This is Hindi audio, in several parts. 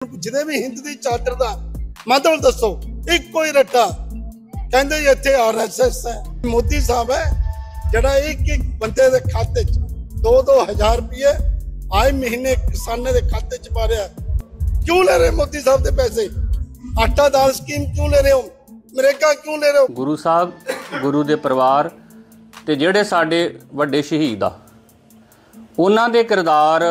ਜਿਹਦੇ ਵੀ ਹਿੰਦ ਦੀ ਚਾਦਰ ਦਾ ਮਤਲਬ ਦੱਸੋ, ਇੱਕੋ ਹੀ ਰੱਟਾ ਕਹਿੰਦੇ ਇੱਥੇ ਆਰਐਸਐਸ ਹੈ। ਮੋਦੀ ਸਾਹਿਬ ਹੈ ਜਿਹੜਾ ਇੱਕ ਬੰਦੇ ਦੇ ਖਾਤੇ 'ਚ 2-2 ਹਜ਼ਾਰ ਰੁਪਏ ਆਏ ਮਹੀਨੇ ਕਿਸਾਨਾਂ ਦੇ ਖਾਤੇ 'ਚ ਪਾ ਰਿਹਾ। क्यों ले रहे मोदी साहब के पैसे? आटा दाल स्कीम क्यों ले रहे हो? नरेगा क्यों ले रहे हो? गुरु साहब, गुरु दे परिवार ते जिहड़े साडे वड्डे शहीद आ उन्हां दे किरदार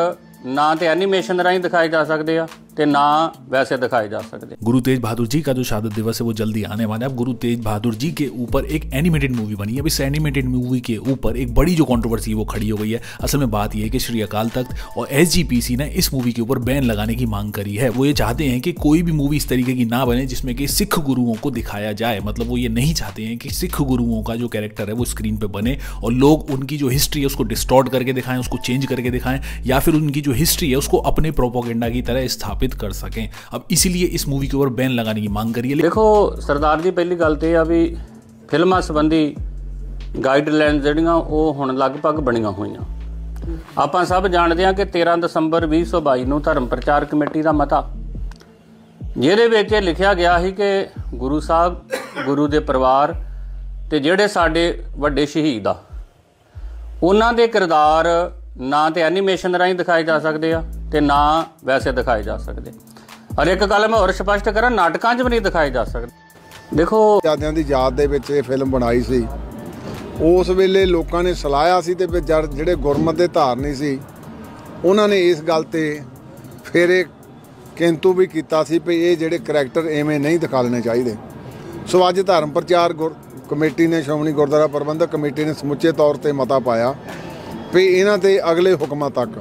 ना तो एनीमेशन राही दिखाए जा सकते हैं ते ना वैसे दिखाए जा सकते। गुरु तेज बहादुर जी का जो शहादत दिवस है वो जल्दी आने वाला है। अब गुरु तेज बहादुर जी के ऊपर एक एनिमेटेड मूवी बनी है। अब इस एनिमेटेड मूवी के ऊपर एक बड़ी जो कंट्रोवर्सी वो खड़ी हो गई है। असल में बात यह है कि श्री अकाल तख्त और SGPC ने इस मूवी के ऊपर बैन लगाने की मांग करी है। वो ये चाहते हैं कि कोई भी मूवी इस तरीके की ना बने जिसमें कि सिख गुरुओं को दिखाया जाए। मतलब वो ये नहीं चाहते हैं कि सिख गुरुओं का जो कैरेक्टर है वो स्क्रीन पर बने और लोग उनकी जो हिस्ट्री है उसको डिस्टॉर्ट करके दिखाएं, उसको चेंज करके दिखाएं, या फिर उनकी जो हिस्ट्री है उसको अपने प्रोपोगेंडा की तरह स्थापित कर सकें। अब इसीलिए इस मूवी के ऊपर बैन लगाने की मांग करी है। देखो सरदार जी, पहली गल तो यह भी फिल्मां संबंधी गाइडलाइन ਜਿਹੜੀਆਂ ਉਹ ਹੁਣ ਲਗਭਗ ਬਣੀਆਂ ਹੋਈਆਂ। ਆਪਾਂ ਸਭ ਜਾਣਦੇ ਹਾਂ ਕਿ 13 ਦਸੰਬਰ 2022 ਨੂੰ ਧਰਮ ਪ੍ਰਚਾਰ ਕਮੇਟੀ ਦਾ ਮਤਾ ਜਿਹਦੇ ਵਿੱਚ ਲਿਖਿਆ ਗਿਆ ਸੀ ਕਿ ਗੁਰੂ ਸਾਹਿਬ, ਗੁਰੂ ਦੇ ਪਰਿਵਾਰ ਤੇ ਜਿਹੜੇ ਸਾਡੇ ਵੱਡੇ ਸ਼ਹੀਦ ਆ ਉਹਨਾਂ ਦੇ ਕਿਰਦਾਰ ਨਾ ਤੇ ਐਨੀਮੇਸ਼ਨ ਰਾਹੀਂ ਦਿਖਾਏ ਜਾ ਸਕਦੇ ਆ ਤੇ ਨਾ ਵੈਸੇ ਦਿਖਾਏ ਜਾ ਸਕਦੇ। और एक गल मैं और स्पष्ट करा, नाटकों च भी नहीं दिखाए जा सकते। देखो आजादियां दी याद दे विच ये फिल्म बनाई सी, उस वेले लोगों ने सलाया सी ते जिहड़े गुरमत दे धारनी सी उन्हां ने इस गल ते फिर किंतु भी कीता सी भी ये जिहड़े करैक्टर इवें नहीं दिखाने चाहिए। सो अज धर्म प्रचार कमेटी ने, श्रोमणी गुरुद्वारा प्रबंधक कमेटी ने समुचे तौर पर मता पाया भी इन्हां ते अगले हुक्मां तक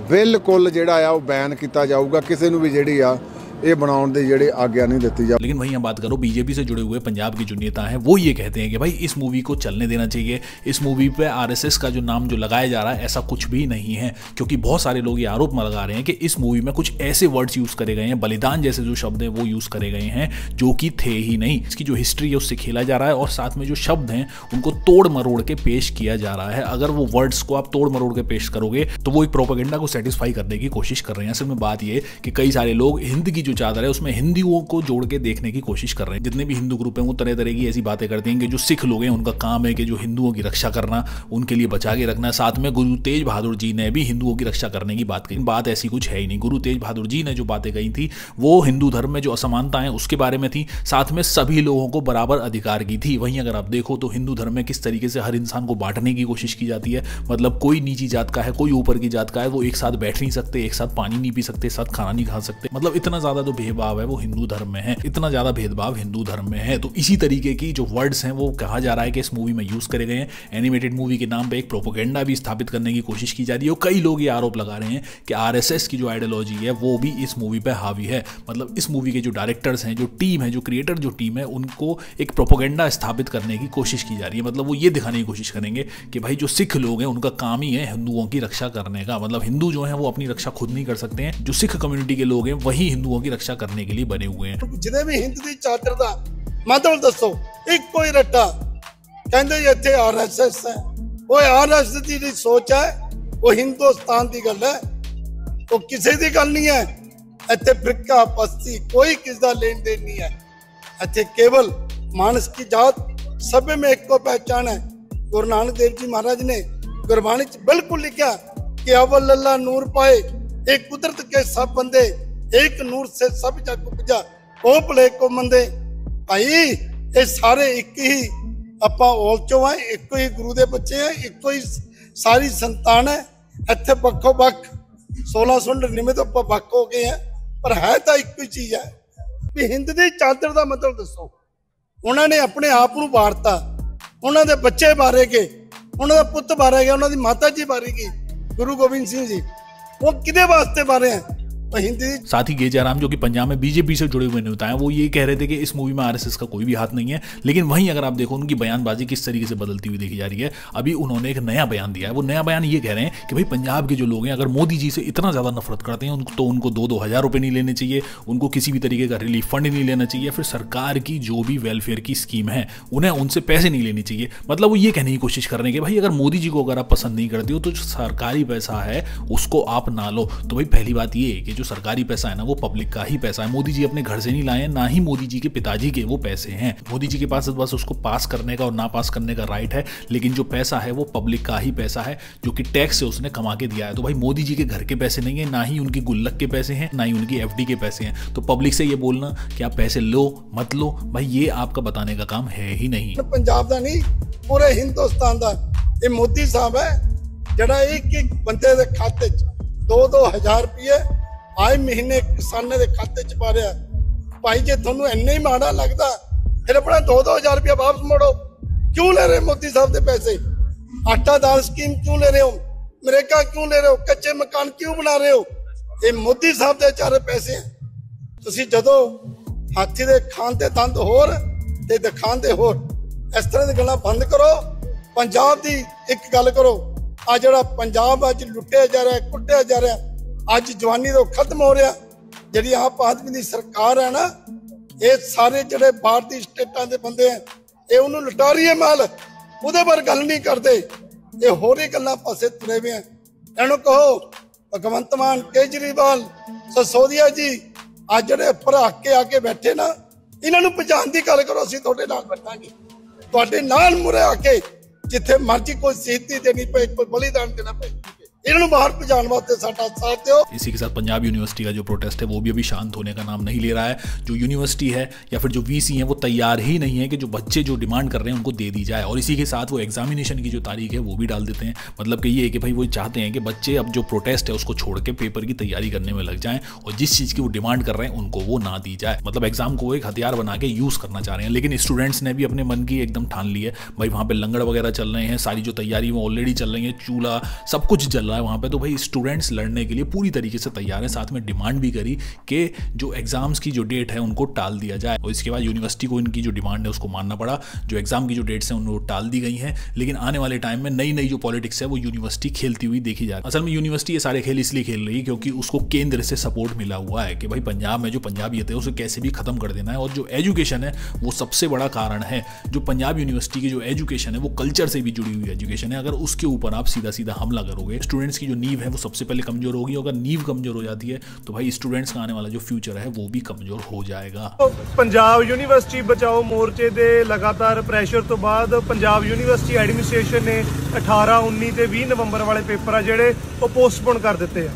बिल्कुल जिहड़ा आ वो बैन किया जाऊगा, किसी नूं भी जिहड़ी आ ये बनाउण दी जिहड़ी आग्या नहीं दी जाए। लेकिन वहीं हम बात करो बीजेपी से जुड़े हुए पंजाब के जो नेता हैं वो ये कहते हैं कि भाई इस मूवी को चलने देना चाहिए। इस मूवी पे RSS का जो नाम जो लगाया जा रहा है ऐसा कुछ भी नहीं है, क्योंकि बहुत सारे लोग ये आरोप लगा रहे हैं कि इस मूवी में कुछ ऐसे वर्ड्स यूज करे गए हैं, बलिदान जैसे जो शब्द हैं वो यूज करे गए हैं जो कि थे ही नहीं। इसकी जो हिस्ट्री है उससे खेला जा रहा है और साथ में जो शब्द हैं उनको तोड़ मरोड़ के पेश किया जा रहा है। अगर वो वर्ड्स को आप तोड़ मरोड़ के पेश करोगे तो वो एक प्रोपेगेंडा को सेटिस्फाई करने की कोशिश कर रहे हैं। असल में बात ये कि कई सारे लोग हिंद की जो चादर है उसमें हिंदुओं को जोड़ के देखने की कोशिश कर रहे हैं। जितने भी हिंदू ग्रुप हैं वो तरह तरह की ऐसी बातें करते हैं कि जो सिख लोग हैं उनका काम है कि जो हिंदुओं की रक्षा करना, उनके लिए बचा के रखना। साथ में गुरु तेज बहादुर जी ने भी हिंदुओं की रक्षा करने की बात कही। बात ऐसी कुछ है ही नहीं। गुरु तेज बहादुर जी ने जो बातें कही थी वो हिंदू धर्म में जो असमानता है उसके बारे में थी, साथ में सभी लोगों को बराबर अधिकार की थी। वहीं अगर आप देखो तो हिंदू धर्म में किस तरीके से हर इंसान को बांटने की कोशिश की जाती है। मतलब कोई नीची जात का है, कोई ऊपर की जात का है, वो एक साथ बैठ नहीं सकते, एक साथ पानी नहीं पी सकते, साथ खाना नहीं खा सकते। मतलब इतना ज्यादा जो भेदभाव है वो हिंदू धर्म में है, इतना ज्यादा भेदभाव हिंदू धर्म में है। तो इसी तरीके की जो वर्ड्स हैं वो कहा जा रहा है कि इस मूवी में यूज करे गए हैं। एनिमेटेड मूवी के नाम पे एक प्रोपेगेंडा भी स्थापित करने की कोशिश की जा रही है और कई लोग ये आरोप लगा रहे हैं कि RSS की जो आइडियोलॉजी है वो भी इस मूवी पे हावी है। मतलब इस मूवी के जो डायरेक्टर्स हैं, जो टीम है, जो क्रिएटर जो टीम है, उनको एक प्रोपेगेंडा स्थापित करने की कोशिश की जा रही है। मतलब वो ये दिखाने की कोशिश करेंगे कि भाई जो सिख लोग हैं उनका काम ही है हिंदुओं की रक्षा करने का। मतलब हिंदू जो है वो अपनी रक्षा खुद नहीं कर सकते हैं, जो सिख कम्युनिटी के लोग हैं वही हिंदुओं की रक्षा करने के लिए बने हुए हैं। ਜਿਹਦੇ ਵੀ ਹਿੰਦ ਦੀ ਚਾਦਰ ਦਾ ਮਤਲਬ ਦੱਸੋ, ਇੱਕੋ ਹੀ ਰੱਟਾ ਕਹਿੰਦੇ ਇੱਥੇ RSS ਹੈ। ਉਹ RSS ਦੀ ਜਿਹੜੀ ਸੋਚ ਹੈ ਉਹ ਹਿੰਦੁਸਤਾਨ ਦੀ ਗੱਲ ਹੈ, ਉਹ ਕਿਸੇ ਦੀ ਗੱਲ ਨਹੀਂ ਹੈ। ਇੱਥੇ ਫਿਰਕਾ ਪਸਤੀ कोई किस ਦਾ लेन देन नहीं है। ਇੱਥੇ केवल मानस की जात सब में एक को पहचान है। गुरु नानक देव जी महाराज ने गुरबाणी च बिल्कुल लिखा कि अव्वल अल्लाह नूर पाए, एक कुदरत के सब बंदे, एक नूर से सब जग उपजा, ओ भले को मंदे। भाई ये सारे एक ही ਆਪਾਂ ਔਲ ਚੋਂ ਆ, ਇੱਕੋ ਹੀ ਗੁਰੂ ਦੇ ਬੱਚੇ ਆ, ਇੱਕੋ ਹੀ ਸਾਰੀ ਸੰਤਾਨ ਹੈ। ਇੱਥੇ ਵੱਖੋ ਵੱਖ 1699 ਤੋਂ ਆਪਾਂ ਵੱਖ ਹੋ ਗਏ ਆ, ਪਰ ਹੈ ਤਾਂ ਇੱਕੋ ਹੀ ਚੀਜ਼ ਹੈ। ਵੀ ਹਿੰਦ ਦੀ ਚਾਦਰ ਦਾ ਮਤਲਬ ਦੱਸੋ। ਉਹਨਾਂ ਨੇ ਆਪਣੇ ਆਪ ਨੂੰ ਵਾਰਤਾ, ਉਹਨਾਂ ਦੇ ਬੱਚੇ ਬਾਰੇ ਗਏ, ਉਹਨਾਂ ਦਾ ਪੁੱਤ ਬਾਰੇ ਗਿਆ, ਉਹਨਾਂ ਦੀ ਮਾਤਾ ਜੀ ਬਾਰੇ ਗਈ, ਗੁਰੂ ਗੋਬਿੰਦ ਸਿੰਘ जी, वो किदे वास्ते बारे हैं? साथ ही के जयराम जो कि पंजाब में बीजेपी से जुड़े हुए नेता हैं वो ये कह रहे थे कि इस मूवी में RSS का कोई भी हाथ नहीं है। लेकिन वहीं अगर आप देखो उनकी बयानबाजी किस तरीके से बदलती हुई देखी जा रही है। अभी उन्होंने एक नया बयान दिया है। वो नया बयान ये कह रहे हैं कि भाई पंजाब के जो लोग हैं अगर मोदी जी से इतना ज़्यादा नफरत करते हैं तो उनको 2-2 हज़ार रुपये नहीं लेने चाहिए, उनको किसी भी तरीके का रिलीफ फंड नहीं लेना चाहिए, फिर सरकार की जो भी वेलफेयर की स्कीम है उन्हें उनसे पैसे नहीं लेने चाहिए। मतलब वो ये कहने की कोशिश कर रहे हैं कि भाई अगर मोदी जी को अगर आप पसंद नहीं करते हो तो जो सरकारी पैसा है उसको आप ना लो। तो भाई पहली बात ये है कि जो सरकारी पैसा है ना वो पब्लिक का ही पैसा है। मोदी जी अपने घर से नहीं लाए हैं, ना ही मोदी जी के पिताजी के वो पैसे हैं। मोदी जी के पास बस उसको पास करने का और ना पास करने का राइट है, लेकिन जो पैसा है वो पब्लिक का ही पैसा है जो कि टैक्स से उसने कमा के दिया है। तो भाई मोदी जी के घर के पैसे नहीं है, ना ही उनकी गुल्लक के पैसे हैं, ना ही उनकी एफडी के पैसे हैं। तो पब्लिक से ये बोलना कि आप पैसे लो मत लो, भाई ये आपका बताने का काम है ही नहीं। पंजाब का नहीं, पूरे हिंदुस्तान का ये मोदी साहब है जरा एक बंदे के खाते 2-2 हज़ार रुपये आए महीने किसानों के खाते च पा रहा। भाई जे थोनू इन्ना ही माड़ा लगता फिर अपना 2-2 हज़ार रुपया वापस मोड़ो। क्यों ले रहे मोदी साहब के पैसे? आटा दाल स्कीम क्यों ले रहे हो? नरेगा क्यों ले रहे हो? कच्चे मकान क्यों बना रहे हो? ये मोदी साहब के चारे पैसे हैं। तुसी जदों हाथी दे खान ते दंद होर ते दिखान दे होर, इस तरह की गल्लां बंद करो। पंजाब की एक गल करो, आ जड़ा पंजाब अज लुटिया जा रहा है, कुटिया जा रहा है, अज जवानी तो खत्म हो रहा। जी आप आदमी की सरकार है ना, ये सारे जड़े बाहर दी स्टेटां दे बंदे हैं, ये उन्होंने लुटा रही है माल, उहदे पर गल नहीं करते। ये होर ही गल्लां पासे तुरे हुए हैं। इन्हों कहो भगवंत मान, केजरीवाल, सिसोदिया जी, अज जड़े भरा के आके बैठे ना, इन्हों पहचान की गल करो। असीं तुहाडे नाल बैठांगे, तुहाडे नाल मुरे आके जिथे मर्जी कोई शहीदी देनी पे, कोई बलिदान देना पे, इन्होंने बाहर पहुंचाने वास्ते साडा साथ दो। इसी के साथ पंजाब यूनिवर्सिटी का जो प्रोटेस्ट है वो भी अभी शांत होने का नाम नहीं ले रहा है। जो यूनिवर्सिटी है या फिर जो वीसी है वो तैयार ही नहीं है कि जो बच्चे जो डिमांड कर रहे हैं उनको दे दी जाए। और इसी के साथ वो एग्जामिनेशन की जो तारीख है वो भी डाल देते हैं। मतलब कि ये है कि भाई वो चाहते हैं कि बच्चे अब जो प्रोटेस्ट है उसको छोड़ के पेपर की तैयारी करने में लग जाएं और जिस चीज़ की वो डिमांड कर रहे हैं उनको वो ना दी जाए। मतलब एग्जाम को वो एक हथियार बना के यूज़ करना चाह रहे हैं। लेकिन स्टूडेंट्स ने भी अपने मन की एकदम ठान ली है। भाई वहाँ पर लंगड़ वगैरह चल रहे हैं, सारी जो तैयारी वो ऑलरेडी चल रही है, चूल्हा सब कुछ जल रहा है वहाँ पर। तो भाई स्टूडेंट्स लड़ने के लिए पूरी तरीके से तैयार हैं। साथ में डिमांड भी करी कि जो एग्जाम्स की जो डेट है उनको टाल दिया जाए। और इसके बाद यूनिवर्सिटी को इनकी जो डिमांड है उसको मानना पड़ा। जो एग्जाम की जो डेट्स हैं उनको टाल दी गई हैं। लेकिन आने वाले टाइम में नई नई जो पॉलिटिक्स है वो यूनिवर्सिटी खेलती हुई देखी जा रही है। असल में यूनिवर्सिटी ये सारे खेल इसलिए खेल रही है क्योंकि उसको केंद्र से सपोर्ट मिला हुआ है कि भाई पंजाब में जो पंजाबियत है उसे कैसे भी खत्म कर देना है। और जो एजुकेशन है वो सबसे बड़ा कारण है। जो पंजाब यूनिवर्सिटी की जो एजुकेशन है वो कल्चर से भी जुड़ी हुई एजुकेशन है। अगर उसके ऊपर आप सीधा सीधा हमला करोगे, स्टूडेंट्स की जो नींव है वो सबसे पहले कमजोर होगी। अगर नींव कमजोर हो जाती है तो भाई स्टूडेंट्स का आने वाला जो फ्यूचर है वो भी कमजोर हो जाएगा। पंजाब यूनिवर्सिटी बचाओ मोर्चे के लगातार प्रैशर तो बाद पंजाब यूनिवर्सिटी एडमिनिस्ट्रेशन ने 18, 19 ते 20 नवंबर वाले पेपर आ ਜਿਹੜੇ ਉਹ पोस्टपोन कर ਦਿੱਤੇ ਆ।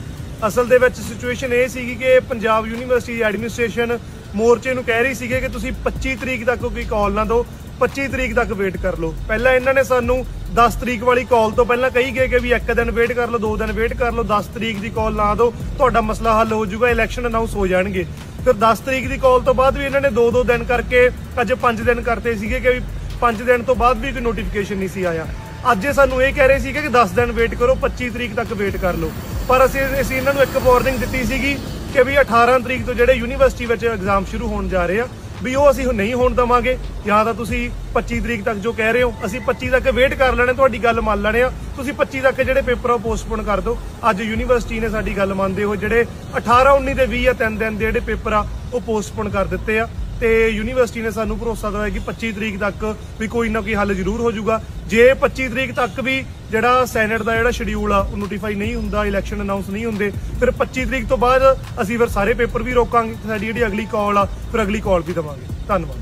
ਅਸਲ ਦੇ ਵਿੱਚ ਸਿਚੁਏਸ਼ਨ ਇਹ ਸੀਗੀ ਕਿ पंजाब यूनिवर्सिटी एडमिनिस्ट्रेशन मोर्चे ਨੂੰ ਕਹਿ ਰਹੀ ਸੀਗੇ ਕਿ ਤੁਸੀਂ 25 ਤਰੀਕ ਤੱਕ ਕੋਈ ਕਾਲ ਨਾ ਦਿਓ, 25 ਤਰੀਕ ਤੱਕ ਵੇਟ ਕਰ ਲਓ। ਪਹਿਲਾਂ ਇਹਨਾਂ ਨੇ ਸਾਨੂੰ 10 ਤਰੀਕ ਵਾਲੀ ਕਾਲ ਤੋਂ ਪਹਿਲਾਂ ਕਹੀ ਗਏ ਕਿ ਵੀ 1 ਦਿਨ ਵੇਟ ਕਰ ਲਓ, 2 ਦਿਨ ਵੇਟ ਕਰ ਲਓ, 10 ਤਰੀਕ ਦੀ ਕਾਲ ਨਾ ਦਿਓ, ਤੁਹਾਡਾ ਮਸਲਾ ਹੱਲ ਹੋ ਜਾਊਗਾ, ਇਲੈਕਸ਼ਨ ਅਨਾਉਂਸ ਹੋ ਜਾਣਗੇ। ਫਿਰ 10 ਤਰੀਕ ਦੀ ਕਾਲ ਤੋਂ ਬਾਅਦ ਵੀ ਇਹਨਾਂ ਨੇ 2-2 ਦਿਨ ਕਰਕੇ ਅੱਜ 5 ਦਿਨ ਕਰਤੇ ਸੀਗੇ ਕਿ ਵੀ 5 ਦਿਨ ਤੋਂ ਬਾਅਦ ਵੀ ਕੋਈ ਨੋਟੀਫਿਕੇਸ਼ਨ ਨਹੀਂ ਸੀ ਆਇਆ। ਅੱਜ ਇਹ ਸਾਨੂੰ ਇਹ ਕਹਿ ਰਹੇ ਸੀਗੇ ਕਿ 10 ਦਿਨ ਵੇਟ ਕਰੋ, 25 ਤਰੀਕ ਤੱਕ ਵੇਟ ਕਰ ਲਓ। ਪਰ ਅਸੀਂ ਇਹਨਾਂ ਨੂੰ ਇੱਕ ਵਾਰਨਿੰਗ ਦਿੱਤੀ ਸੀਗੀ ਕਿ ਵੀ 18 ਤਰੀਕ ਤੋਂ ਜਿਹੜੇ ਯੂਨੀਵਰਸਿਟੀ ਵਿੱਚ ਐਗਜ਼ਾਮ ਸ਼ੁਰੂ ਹੋਣ ਜਾ ਰਹੇ ਆ ਵੀ ਉਹ ਅਸੀਂ ਨਹੀਂ ਹੋਣ ਦਵਾਂਗੇ। ਜਾਂ ਤਾਂ ਤੁਸੀਂ 25 ਤਰੀਕ ਤੱਕ ਜੋ ਕਹਿ ਰਹੇ ਹੋ ਅਸੀਂ 25 ਤੱਕ ਵੇਟ ਕਰ ਲੈਣੇ, ਤੁਹਾਡੀ ਗੱਲ ਮੰਨ ਲੈਣੇ ਆ, ਤੁਸੀਂ 25 ਤੱਕ ਜਿਹੜੇ ਪੇਪਰ ਆ ਪੋਸਟਪੋਨ ਕਰ ਦਿਓ। ਅੱਜ ਯੂਨੀਵਰਸਿਟੀ ਨੇ ਸਾਡੀ ਗੱਲ ਮੰਨਦੇ ਹੋਏ ਜਿਹੜੇ 18, 19 ਤੇ 20 ਆ 3 ਦਿਨ ਦੇ ਜਿਹੜੇ ਪੇਪਰ ਆ ਉਹ ਪੋਸਟਪੋਨ ਕਰ ਦਿੱਤੇ ਆ। ਤੇ ਯੂਨੀਵਰਸਿਟੀ ਨੇ ਸਾਨੂੰ ਭਰੋਸਾ ਦਿਵਾਇਆ ਕਿ 25 ਤਰੀਕ ਤੱਕ ਵੀ ਕੋਈ ਨਾ ਕੋਈ ਹੱਲ ਜ਼ਰੂਰ ਹੋ ਜਾਊਗਾ। ਜੇ 25 ਤਰੀਕ ਤੱਕ ਵੀ ਜਿਹੜਾ ਸੈਨੇਟ ਦਾ ਜਿਹੜਾ ਸ਼ਡਿਊਲ ਆ ਉਹ ਨੋਟੀਫਾਈ ਨਹੀਂ ਹੁੰਦਾ, ਇਲੈਕਸ਼ਨ ਅਨਾਉਂਸ ਨਹੀਂ ਹੁੰਦੇ, ਫਿਰ 25 ਤਰੀਕ ਤੋਂ ਬਾਅਦ ਅਸੀਂ ਫਿਰ ਸਾਰੇ ਪੇਪਰ ਵੀ ਰੋਕਾਂਗੇ। ਸਾਡੀ ਜਿਹੜੀ ਅਗਲੀ ਕਾਲ ਆ ਫਿਰ ਅਗਲੀ ਕਾਲ ਵੀ ਦੇਵਾਂਗੇ। ਧੰਨਵਾਦ।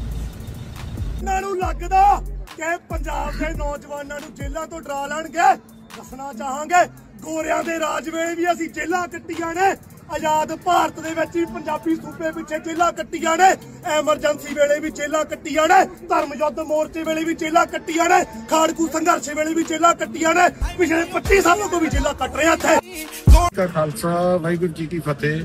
ਇਹਨਾਂ ਨੂੰ ਲੱਗਦਾ ਕਿ ਪੰਜਾਬ ਦੇ ਨੌਜਵਾਨਾਂ ਨੂੰ ਜੇਲ੍ਹਾਂ ਤੋਂ ਡਰਾ ਲੈਣਗੇ। ਦੱਸਣਾ ਚਾਹਾਂਗੇ ਗੋਰਿਆਂ ਦੇ ਰਾਜ ਵੇਲੇ ਵੀ ਅਸੀਂ ਜੇਲ੍ਹਾਂ ਕੱਟੀਆਂ ਨੇ, ਆਜ਼ਾਦ ਭਾਰਤ ਦੇ ਵਿੱਚ ਵੀ ਪੰਜਾਬੀ ਸੂਬੇ ਪਿੱਛੇ ਜੇਲ੍ਹਾਂ ਕੱਟੀਆਂ ਨੇ, ਐਮਰਜੈਂਸੀ ਵੇਲੇ ਵੀ ਜੇਲ੍ਹਾਂ ਕੱਟੀਆਂ ਨੇ, ਧਰਮ ਯੁੱਧ ਮੋਰਚੇ ਵੇਲੇ ਵੀ ਜੇਲ੍ਹਾਂ ਕੱਟੀਆਂ ਨੇ, ਖਾੜਕੂ ਸੰਘਰਸ਼ ਵੇਲੇ ਵੀ ਜੇਲ੍ਹਾਂ ਕੱਟੀਆਂ ਨੇ, ਪਿਛਲੇ 25 ਸਾਲਾਂ ਤੋਂ ਵੀ ਜੇਲ੍ਹਾਂ ਕੱਟ ਰਹੇ ਆ ਇੱਥੇ। ਕਾ ਖਾਲਸਾ ਵਾਹਿਗੁਰੂ ਜੀ ਕੀ ਫਤਿਹ।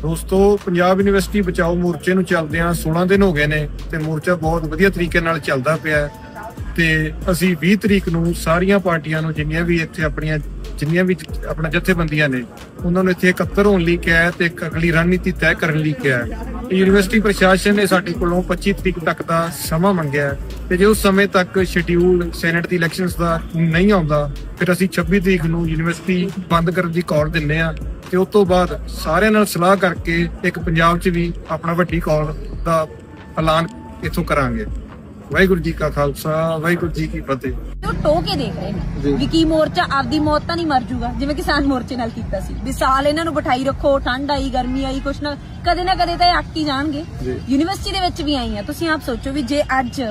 ਦੋਸਤੋ, ਪੰਜਾਬ ਯੂਨੀਵਰਸਿਟੀ ਬਚਾਓ ਮੋਰਚੇ ਨੂੰ ਚੱਲਦਿਆਂ 16 ਦਿਨ ਹੋ ਗਏ ਨੇ ਤੇ ਮੋਰਚਾ ਬਹੁਤ ਵਧੀਆ ਤਰੀਕੇ ਨਾਲ ਚੱਲਦਾ ਪਿਆ ਤੇ ਅਸੀਂ 20 ਤਰੀਕ ਨੂੰ ਸਾਰੀਆਂ ਪਾਰਟੀਆਂ ਨੂੰ ਜਿੰਨੀਆਂ ਵੀ ਆਪਣਾ ਜਥੇਬੰਦੀਆਂ ਨੇ ਉਹਨਾਂ ਨੂੰ ਇੱਥੇ ਇਕੱਤਰ ਹੋਣ ਲਈ ਕਿਹਾ ਤੇ ਇੱਕ ਅਗਲੀ ਰਣਨੀਤੀ ਤੈਅ ਕਰਨ ਲਈ ਕਿਹਾ। ਯੂਨੀਵਰਸਿਟੀ ਪ੍ਰਸ਼ਾਸਨ ਨੇ ਸਾਡੇ ਕੋਲੋਂ 25 ਤਰੀਕ ਤੱਕ ਦਾ ਸਮਾਂ ਮੰਗਿਆ ਤੇ ਜੇ ਉਸ ਸਮੇਂ ਤੱਕ ਸ਼ਡਿਊਲ ਸੈਨੇਟ ਦੀ ਇਲੈਕਸ਼ਨਸ ਦਾ ਨਹੀਂ ਆਉਂਦਾ ਫਿਰ ਅਸੀਂ 26 ਤਰੀਕ ਨੂੰ ਯੂਨੀਵਰਸਿਟੀ ਬੰਦ ਕਰਨ ਦੀ ਕਾਲ ਦਿੰਦੇ ਆ ਤੇ ਉਸ ਤੋਂ ਬਾਅਦ ਸਾਰਿਆਂ ਨਾਲ ਸਲਾਹ ਕਰਕੇ ਇੱਕ ਪੰਜਾਬ 'ਚ ਵੀ ਆਪਣਾ ਵੱਡੀ ਕਾਲ ਦਾ ਐਲਾਨ ਇੱਥੋਂ ਕਰਾਂਗੇ। ਵਾਹਿਗੁਰੂ ਜੀ ਕਾ ਖਾਲਸਾ ਵਾਹਿਗੁਰੂ ਜੀ ਕੀ ਫਤਿਹ। ਉਹ ਟੋ ਕੇ ਦੇਖ ਰਹੇ ਨੇ ਵੀ ਕੀ ਮੋਰਚਾ ਆਪਦੀ ਮੌਤ ਤਾਂ ਨਹੀਂ ਮਰ ਜੂਗਾ, ਜਿਵੇਂ ਕਿਸਾਨ ਮੋਰਚੇ ਨਾਲ ਕੀਤਾ ਸੀ ਵੀ ਸਾਲ ਇਹਨਾਂ ਨੂੰ ਬਿਠਾਈ ਰੱਖੋ, ਠੰਡ ਆਈ ਗਰਮੀ ਆਈ ਕੁਛ ਨਾ ਕਦੇ ਤਾਂ ਇਹ ਅੱਕ ਹੀ ਜਾਣਗੇ। ਯੂਨੀਵਰਸਿਟੀ ਦੇ ਵਿੱਚ ਵੀ ਆਈ ਆ, ਤੁਸੀਂ ਆਪ ਸੋਚੋ ਵੀ ਜੇ ਅੱਜ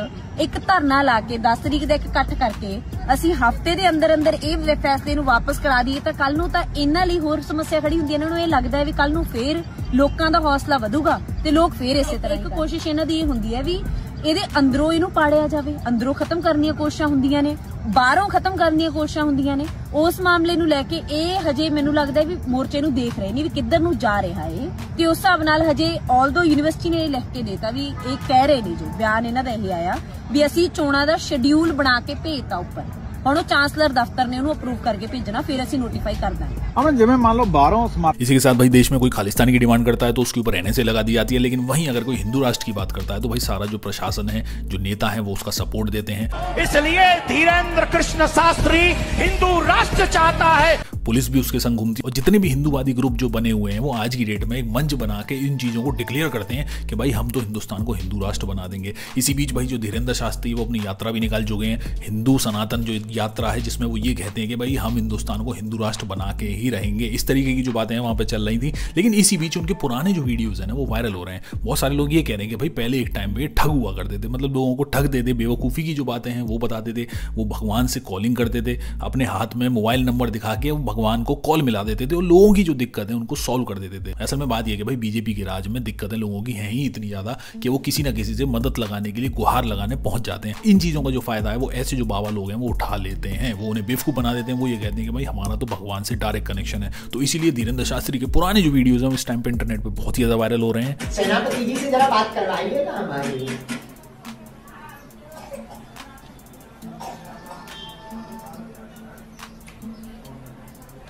ਇੱਕ ਧਰਨਾ ਲਾ ਕੇ 10 ਤਰੀਕ ਦਾ ਇੱਕ ਇਕੱਠ ਕਰਕੇ ਅਸੀਂ ਹਫ਼ਤੇ ਦੇ ਅੰਦਰ ਇਹ ਫੈਸਲੇ ਨੂੰ ਵਾਪਸ ਕਰਾ ਦਈਏ ਤਾਂ ਕੱਲ ਨੂੰ ਤਾਂ ਇਹਨਾਂ ਲਈ ਹੋਰ ਸਮੱਸਿਆ ਖੜੀ ਹੁੰਦੀ ਹੈ। ਇਹਨਾਂ ਨੂੰ ਇਹ ਲੱਗਦਾ ਹੈ ਵੀ ਕੱਲ ਨੂੰ ਫੇਰ ਲੋਕਾਂ ਦਾ ਹੌਸਲਾ ਵਧੂਗਾ ਤੇ ਲੋਕ ਫੇਰ ਇਸੇ ਤਰ੍ਹਾਂ ਇੱਕ ਕੋਸ਼ਿਸ਼ ਇਹਨਾਂ ਦੀ ਇਹ ਹੁੰਦੀ ਹੈ ਵੀ ਇਹਦੇ ਅੰਦਰੋਂ ਇਹਨੂੰ ਪਾੜਿਆ ਜਾਵੇ, ਅੰਦਰੋਂ ਖਤਮ ਕਰਨ ਦੀਆਂ ਕੋਸ਼ਿਸ਼ਾਂ ਹੁੰਦੀਆਂ ਨੇ, ਬਾਹਰੋਂ ਖਤਮ ਕਰਨ ਦੀਆਂ ਕੋਸ਼ਿਸ਼ਾਂ ਹੁੰਦੀਆਂ ਨੇ। ਉਸ ਮਾਮਲੇ ਨੂੰ ਲੈ ਕੇ ਇਹ ਹਜੇ ਮੈਨੂੰ ਲੱਗਦਾ ਵੀ ਮੋਰਚੇ ਨੂੰ ਦੇਖ ਰਹੇ ਨਹੀਂ ਵੀ ਕਿੱਧਰ ਨੂੰ ਜਾ ਰਿਹਾ ਏ ਤੇ ਉਸ ਹਿਸਾਬ ਨਾਲ ਹਜੇ ਆਲਦੋ ਯੂਨੀਵਰਸਿਟੀ ਨੇ ਇਹ ਲਿਖ ਕੇ ਦੇਤਾ ਵੀ ਇਹ ਕਹਿ ਰਹੇ ਨੇ, ਜੋ ਬਿਆਨ ਇਹਨਾਂ ਦਾ ਇਹ ਆਇਆ ਵੀ ਅਸੀਂ ਚੋਣਾਂ ਦਾ ਸ਼ਡਿਊਲ ਬਣਾ ਕੇ ਭੇਜਤਾ ਉੱਪਰ, ਹੁਣ चांसलर दफ्तर ने उन्होंने अप्रूव करके भेजना, फिर असं नोटिफाई कर देंगे। जिवें मान लो 12 इसी के साथ भाई देश में कोई खालिस्तानी की डिमांड करता है तो उसके ऊपर NSA लगा दी जाती है, लेकिन वहीं अगर कोई हिंदू राष्ट्र की बात करता है तो भाई सारा जो प्रशासन है, जो नेता है, वो उसका सपोर्ट देते हैं। इसलिए धीरेन्द्र कृष्ण शास्त्री हिंदू राष्ट्र चाहता है, पुलिस भी उसके संग घूमती है और जितने भी हिंदूवादी ग्रुप जो बने हुए हैं वो आज की डेट में एक मंच बना के इन चीज़ों को डिक्लेयर करते हैं कि भाई हम तो हिंदुस्तान को हिंदू राष्ट्र बना देंगे। इसी बीच भाई जो धीरेन्द्र शास्त्री वो अपनी यात्रा भी निकाल चुके हैं, हिंदू सनातन जो यात्रा है, जिसमें वो ये कहते हैं कि भाई हम हिंदुस्तान को हिंदू राष्ट्र बना के ही रहेंगे। इस तरीके की जो बातें हैं वहाँ पे चल रही थी, लेकिन इसी बीच उनके पुराने जो वीडियोज़ हैं ना वो वायरल हो रहे हैं। बहुत सारे लोग ये कह रहे हैं कि भाई पहले एक टाइम पे ठग हुआ करते थे, मतलब लोगों को ठग देते, बेवकूफ़ी की जो बातें हैं वो बताते थे, वो भगवान से कॉलिंग करते थे, अपने हाथ में मोबाइल नंबर दिखा के वो भगवान को कॉल मिला देते थे और लोगों की जो दिक्कत है उनको सॉल्व कर देते थे। असल में बात यह कि भाई बीजेपी के राज में दिक्कतें लोगों की हैं ही इतनी ज़्यादा कि वो किसी ना किसी से मदद लगाने के लिए गुहार लगाने पहुंच जाते हैं। इन चीज़ों का जो फायदा है वो ऐसे जो बाबा लोग हैं वो उठा लेते हैं, वो उन्हें बेवकूफ़ बना देते हैं। वो ये कहते हैं कि भाई हमारा तो भगवान से डायरेक्ट कनेक्शन है। तो इसीलिए धीरेन्द्र शास्त्री के पुराने जो वीडियोज़ हैं इस टाइम पर इंटरनेट पर बहुत ही ज़्यादा वायरल हो रहे हैं। सेनापति जी से जरा बात करवाइएगा हमारी।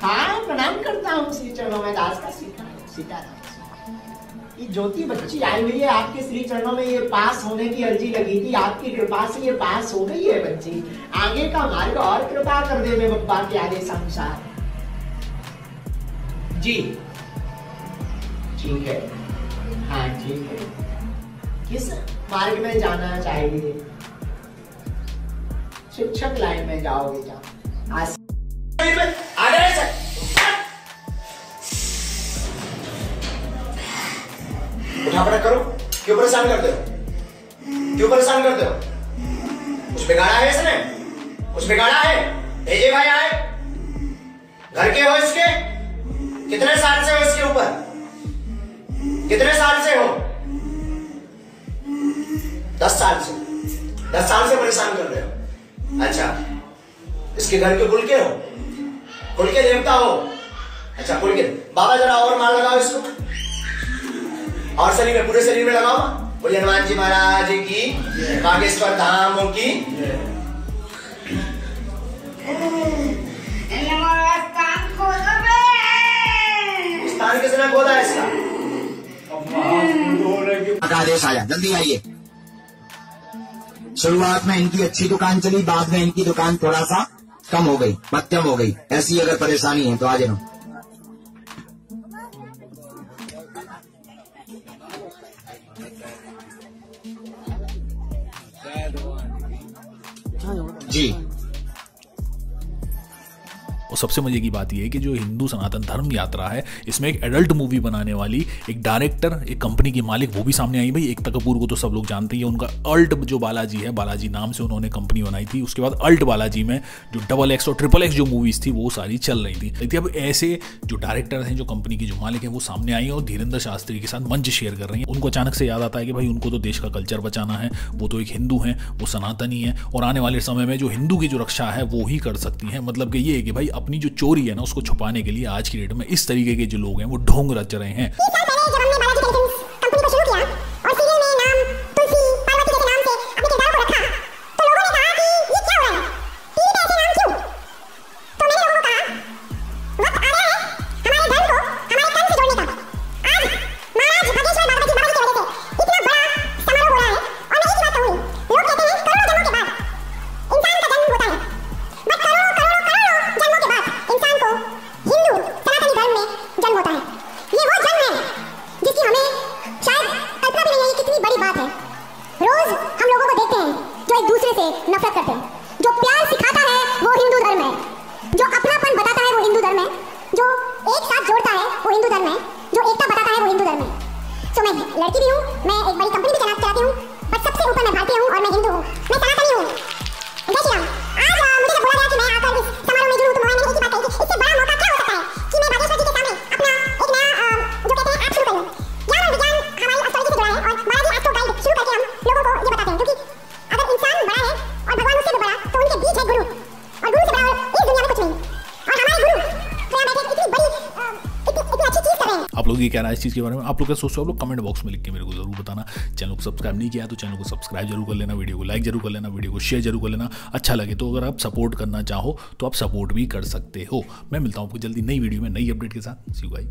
हाँ, प्रणाम करता हूँ श्री चरणों में, दास का सीताराम। ये ज्योति बच्ची आई हुई है आपके श्री चरणों में, ये पास होने की अर्जी लगी थी, आपकी कृपा से ये पास हो गई है बच्ची। आगे का मार्ग और कृपा कर दे मेरे बप्पा के आदेश अनुसार। जी ठीक है, हाँ ठीक है। किस मार्ग में जाना चाहिए? शिक्षक लाइन में जाओगे, जाओ। उठापटक करो, क्यों परेशान करते हो? क्यों परेशान करते हो? कुछ बिगाड़ा है इसने? कुछ बिगाड़ा है? भेजे भाई आए, घर के हो इसके? कितने साल से हो इसके ऊपर? कितने साल से हो? 10 साल से। 10 साल से परेशान कर रहे हो। अच्छा, इसके घर के कुल के हो? कुल के देवता हो? अच्छा, कुल के। बाबा जरा और मार लगाओ इसको, और शरीर में, पूरे शरीर में लगाओ। बोलिए हनुमान जी महाराज की, बागेश्वर धाम की। स्थान किसने खोदा है इसका? आदेश आया, जल्दी आइए। शुरुआत में इनकी अच्छी दुकान चली, बाद में इनकी दुकान थोड़ा सा कम हो गई, मध्यम हो गई। ऐसी अगर परेशानी है तो आ जाओ। जी। और सबसे मजे की बात यह है कि जो हिंदू सनातन धर्म यात्रा है, इसमें एक एडल्ट मूवी बनाने वाली एक डायरेक्टर, एक कंपनी की मालिक, वो भी सामने आई। भाई एकता कपूर को तो सब लोग जानते ही हैं, उनका अल्ट जो बालाजी है, बालाजी नाम से उन्होंने कंपनी बनाई थी। उसके बाद अल्ट बालाजी में जो XXX और XXX जो मूवीज थी वो सारी चल रही थी। लेकिन अब ऐसे जो डायरेक्टर हैं, जो कंपनी की जो मालिक हैं, वो सामने आई हैं और धीरेन्द्र शास्त्री के साथ मंच शेयर कर रही हैं। उनको अचानक से याद आता है कि भाई उनको तो देश का कल्चर बचाना है, वो तो एक हिंदू हैं, वो सनातनी हैं, और आने वाले समय में जो हिंदू की जो रक्षा है वो ही कर सकती हैं। मतलब कि ये है कि भाई अपनी जो चोरी है ना, उसको छुपाने के लिए आज की डेट में इस तरीके के जो लोग हैं वो ढोंग रच रहे हैं। लड़की भी हूँ, मैं एक बड़ी कंपनी भी चलाती हूँ, बट सबसे ऊपर मैं भारतीय हूँ और मैं हिंदू हूँ, मैं सनातनी हूँ। जय श्री राम। आज मुझे जब बोला गया कि मैं आकर इस समारोह में जुड़ूं तो मैंने एक ही बात कही कि इससे बड़ा मौका क्या हो सकता है कि मैं बागेश्वर जी के सामने अपना एक नया जो कहते हैं ऐप शुरू करूँ। ज्ञान और विज्ञान हमारी एस्ट्रोलॉजी से जुड़ा है और महाराज जी एस्ट्रो गाइड शुरू करके हम लोगों को ये बताते हैं, क्योंकि अगर इंसान बड़ा है और भगवान उससे भी बड़ा तो उनके बीच है गुरु, और गुरु से बड़ा इस दुनिया में कुछ नहीं। और हमारे गुरु यहाँ बैठे इतनी बड़ी इतनी अच्छी चीज कर रहे हैं। आप लोग ये कहना है इस चीज़ के बारे में, आप लोग क्या सोचते हो, आप लोग कमेंट बॉक्स में लिख के मेरे को जरूर बताना। चैनल को सब्सक्राइब नहीं किया तो चैनल को सब्सक्राइब जरूर कर लेना, वीडियो को लाइक जरूर कर लेना, वीडियो को शेयर जरूर कर लेना। अच्छा लगे तो अगर आप सपोर्ट करना चाहो तो आप सपोर्ट भी कर सकते हो। मैं मिलता हूँ आपको जल्दी नई वीडियो में नई अपडेट के साथ। सी यू गाइस।